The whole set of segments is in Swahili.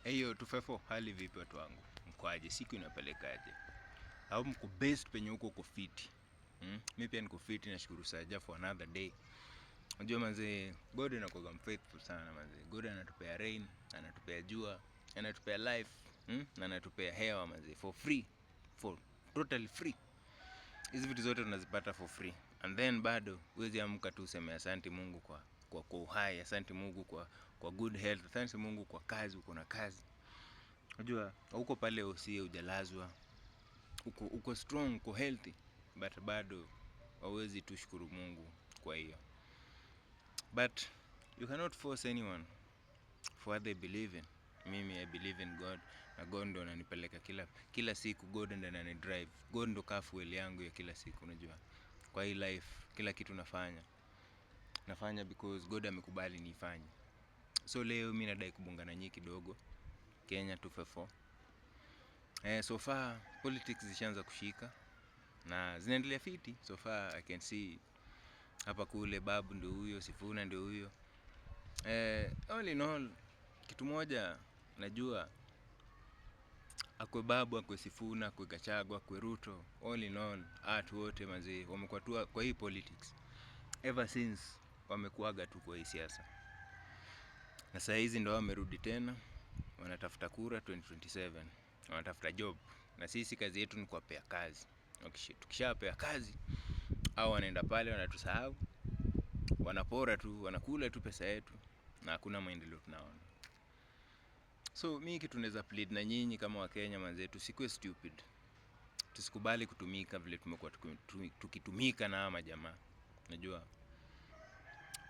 Hiyo tufefo, hali vipi watu wangu? Mkoaje? Siku inapelekaje? Au mko best penye huko uko fiti? Mimi pia niko fiti, nashukuru Saja for another day. Unajua manze, God anakuwa faithful sana manze. God anatupea rain, anatupea jua, anatupea life, na anatupea hewa manze for free. For totally free. Hizi vitu zote tunazipata for free. And then bado huwezi amka tu useme asante Mungu kwa uhai, asante Mungu kwa good health, asante Mungu kwa kazi, uko na kazi. Unajua, huko pale usiye hujalazwa, uko strong, uko healthy, but bado hauwezi tu shukuru Mungu kwa hiyo. But you cannot force anyone for what they believe in. Mimi I believe in God, na God ndo ananipeleka kila siku. God ndo ananidrive. God ndo kaa fuel yangu ya kila siku, unajua. Kwa hii life, kila kitu nafanya because God amekubali nifanye. So leo mimi nadai kubongana nyinyi kidogo. Kenya 254. So far politics zishaanza kushika na zinaendelea fiti. So far I can see hapa kule Babu ndio huyo, Sifuna ndio huyo. All in all, kitu moja najua, akwe Babu, akwe Sifuna, akwe Gachagua, akwe Ruto, all in all, watu wote manzi wamekuwa tu kwa hii politics ever since wamekuaga tu kwa hii siasa. Na saa hizi ndio wamerudi tena, wanatafuta kura 2027, wanatafuta job. Na sisi kazi yetu ni kuwapea kazi. Tukishapea kazi, au wanaenda pale wanatusahau, wanapora tu, wanakula tu pesa yetu, na hakuna maendeleo tunaona. So mimi kitu naweza plead na nyinyi kama Wakenya manze, tusikue stupid. Tusikubali kutumika vile tumekuwa tukitumika na hawa majamaa. Unajua,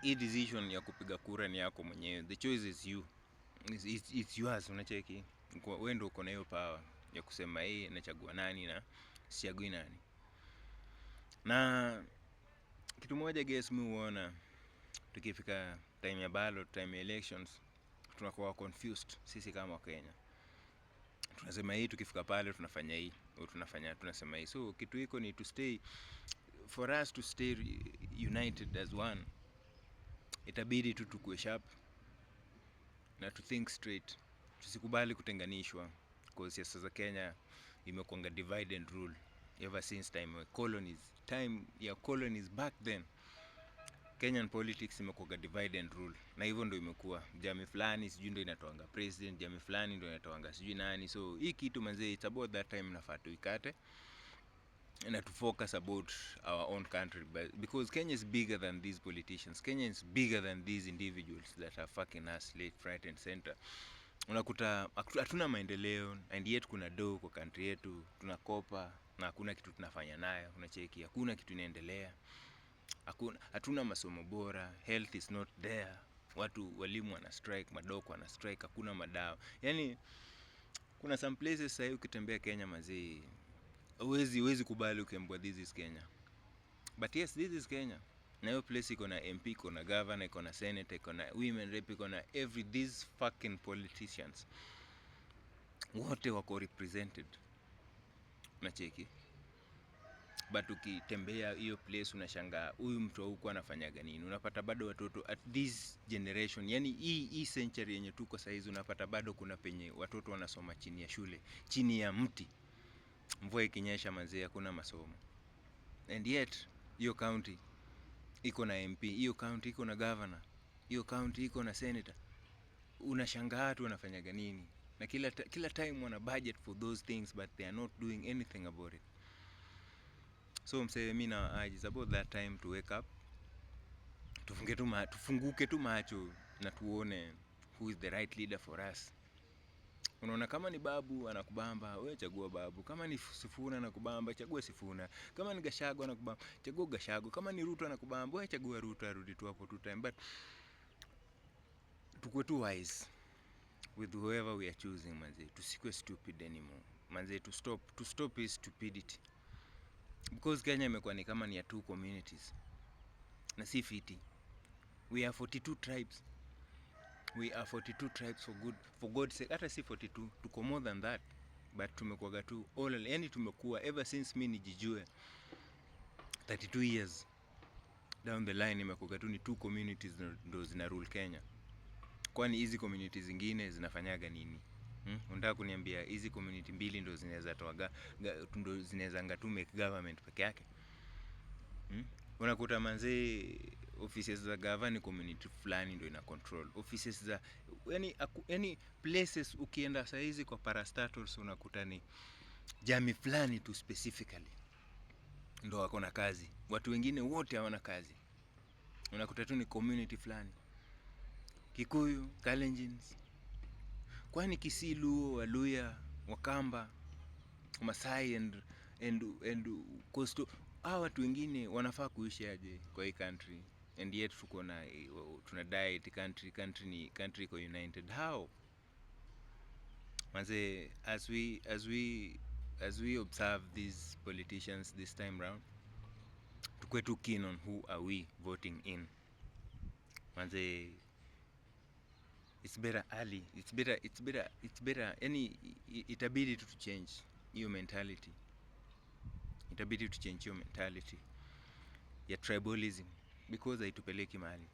hii decision ya kupiga kura ni yako mwenyewe. The choice is you. It's yours, unacheki. Wewe ndio uko na hiyo power ya kusema nachagua nani na sichagui nani. Na kitu moja guess mimi huona, tukifika time ya ballot, time ya elections, tunakuwa confused sisi kama Wakenya. Tunasema hii, tukifika pale tunafanya hii, au tunasema hii. So kitu hiko ni for us to stay united as one. Itabidi tu tukue sharp na to think straight. Tusikubali kutenganishwa, because siasa za Kenya imekuanga divide and rule ever since time ya colonies back then. Kenyan politics imekuwa divide and rule, na hivyo ndio imekuwa. Jamii fulani sijui ndio inatoanga president, jamii fulani ndio inatoanga sijui nani. So hii kitu manze, it's about that time nafaa tuikate and to focus about our own country, because Kenya is bigger than these politicians. Kenya is bigger than these individuals that are fucking us left, right and center. Unakuta hatuna maendeleo, and yet kuna do kwa country yetu, tunakopa na hakuna kitu tunafanya nayo. Unacheki, hakuna kitu inaendelea. Hatuna masomo bora, health is not there. Walimu wana strike, madoko wana strike, hakuna madawa. Yaani kuna some places sasa ukitembea Kenya mazee, huwezi kubali ukiambiwa this is Kenya. But yes, this is Kenya. Na hiyo place iko na MP, iko na governor, iko na senator, iko na women rep, iko na these fucking politicians. Wote wako represented. Unacheki. But ukitembea hiyo place unashangaa huyu mtu huko anafanyaga nini. Unapata bado watoto at this generation, yani hii century yenye tuko sasa hizi, unapata bado kuna penye watoto wanasoma chini ya shule, chini ya mti. Mvua ikinyesha mazee hakuna masomo. And yet hiyo county iko na MP, hiyo county iko na governor, hiyo county iko na senator. Unashangaa watu wanafanyaga nini. Na kila time wana budget for those things, but they are not doing anything about it. So mimi na it's about that time to wake up. Tufunguke tu macho na tuone who is the right leader for us. Unaona, kama ni Babu anakubamba, wewe chagua Babu. Kama ni Sifuna anakubamba, chagua Sifuna. Kama ni Gachagua anakubamba, chagua Gachagua. Kama ni Ruto anakubamba, wewe chagua Ruto, arudi tu hapo tu time. But tukue tu wise with whoever we are choosing manze. Tusikue stupid anymore. Manze, to stop is stupidity. Because Kenya imekuwa ni kama ni ya two communities. Na si fiti. We are 42 tribes. We are 42 tribes for God's sake. Hata si 42, tuko more than that. But tumekuwa tu yani tumekuwa ever since mimi nijijue 32 years down the line, imekuwa tu ni two communities ndo zina rule Kenya. Kwani hizi communities zingine zinafanyaga nini? Unataka kuniambia hizi community mbili ndo zinaweza toa ndo zinaweza anga tu make government peke yake? Unakuta manzee offices za gava ni community fulani ndo ina control. Offices za yani places ukienda saizi kwa parastatals unakuta ni jamii fulani tu specifically ndo wako na kazi. Watu wengine wote hawana kazi. Unakuta tu ni community fulani. Kikuyu, Kalenjins. Kwani Kisii, Luo, Waluya, Wakamba, Masai and Coastal, hawa watu wengine wanafaa kuishi aje kwa hii country? And yet tuko na tunadai eti country iko united. How? Manze, as we observe these politicians this time round, tukwe too keen on who are we voting in. Manze, it's better early. It's better yani itabidi tu change hiyo mentality. Itabidi tu change hiyo mentality ya tribalism, because haitupeleki mahali.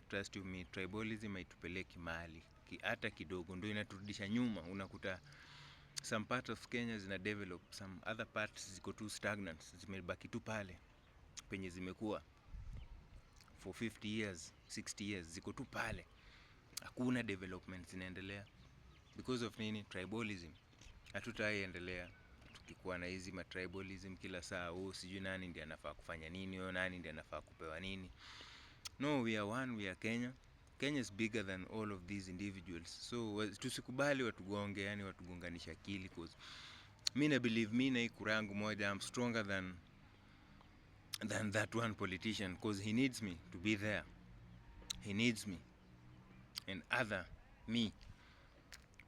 Trust you me, tribalism haitupeleki mahali hata kidogo, ndio inaturudisha nyuma. Unakuta some part of Kenya zina develop, some other parts ziko too stagnant, zimebaki tu pale penye zimekuwa for 50 years, 60 years, ziko tu pale, hakuna development zinaendelea. Because of nini? Tribalism. Hatutaiendelea tukikuwa na hizi tribalism kila saa. Sijui nani ndiye anafaa kufanya nini, nani ndiye anafaa kupewa nini. No, we are one, we are Kenya. Kenya is bigger than all of these individuals. So tusikubali watugonge, yani watugonganisha akili, cause mimi na believe mimi na hii kura yangu moja, I'm stronger than that one politician, cause he needs me to be there. He needs me and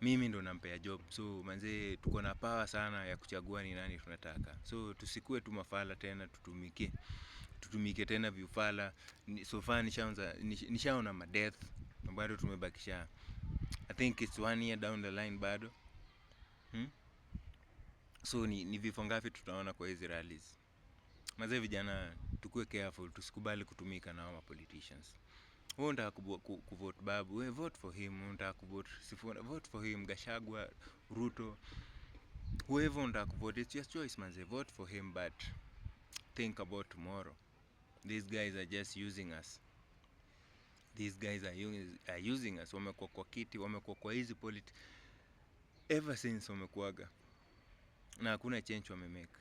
mimi ndo nampea job. So manze, tuko na power sana ya kuchagua ni nani tunataka. So tusikue tu mafala tena, tutumike tena viufala. So far nishaona madeath, bado tumebakisha, I think it's 1 year down the line bado. So ni vifo ngapi tutaona kwa hizi rallies? Manze vijana, tukue careful, tusikubali kutumika na hao politicians. Wewe unataka kuvote Babu, wewe vote for him. Unataka kuvote Sifuna, vote for him. Gachagua, Ruto, whoever unataka kuvote, it's your choice manze, vote for him, but think about tomorrow. These guys are just using us. These guys are using us. Wamekuwa kwa kiti, wamekuwa kwa hizi ever since wamekuaga, na hakuna change wamemake.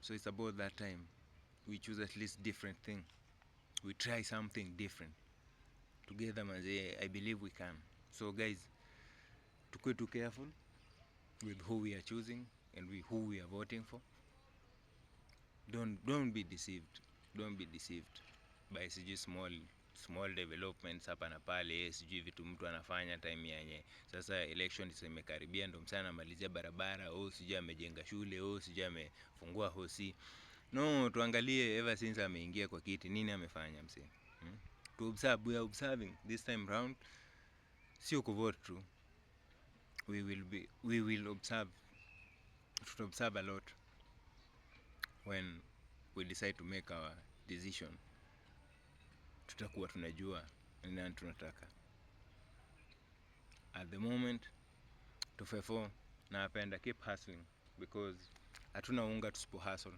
So it's about that time we choose at least different thing. We try something different together manze. I believe we can. So guys, tukue too careful with who we are choosing and who we are voting for. Don't be deceived. Don't be deceived by sijui small developments hapa na pale, sijui vitu mtu anafanya time yenye sasa election imekaribia ndo msana amalizia barabara, sijui amejenga shule, sijui amefungua hosi. No, tuangalie ever since ameingia kwa kiti nini amefanya msee. To observe, we are observing this time round. Sio kuvote tu. We will observe. To observe a lot when we decide to make our decision. Tutakuwa tunajua ni nani tunataka. At the moment, tufefo na apenda keep hustling, because hatuna unga tusipo hustle.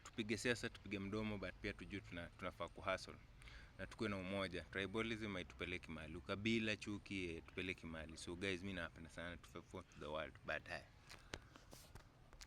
Tupige siasa, tupige mdomo, but pia tujue tunafaa kuhustle. Na tukue na umoja. Tribalism haitupeleki mahali. Ukabila, chuki tupeleki mahali. So guys, mimi napenda sana tufefo to the world. Bye.